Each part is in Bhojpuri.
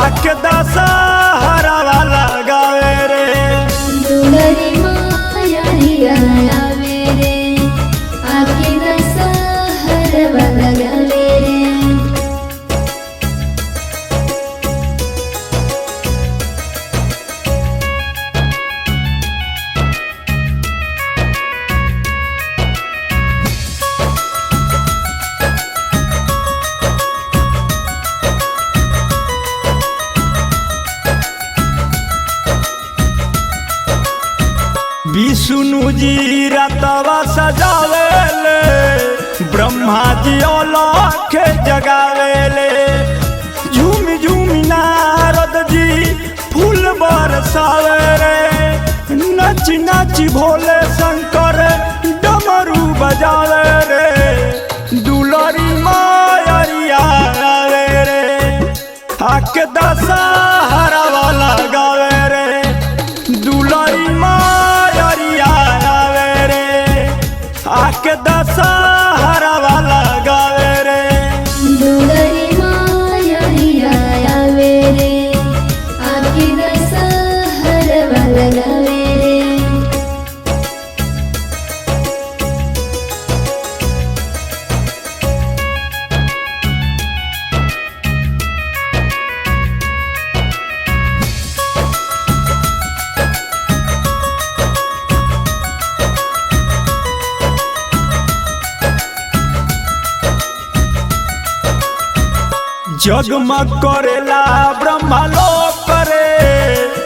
आके दशहरा वाला गावे रे। दुलरी मायरिया आवे रे, आके दशहरा वाला गावे रे। विष्णु जी रतवा सजावेले, ब्रह्मा जी अलख जगावेले। झूम झूम नारद जी फूल बरसावे रे, नच नच भोले शंकर डमरू बजावे रे। दुलरी मायरिया आवे रे, आके दशहरा वाला गावे रे। दुलरी मायरिया आवे रे, आके दशहरा वाला गावे रे। दुलरी मायरिया आवे रे, आके दशहरा वाला गावे रे। जगमग करेला ब्रह्मलोक करे,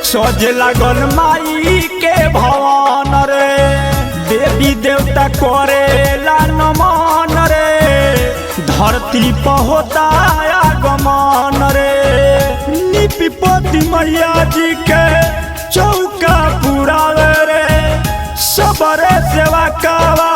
सजे लागल माई के भवन रे। देवी देवता करेला नमन रे, धरती पर होता आगमन रे। निपिपति मैया जी के चौका पुरावे रे, सबरे सेवा कावा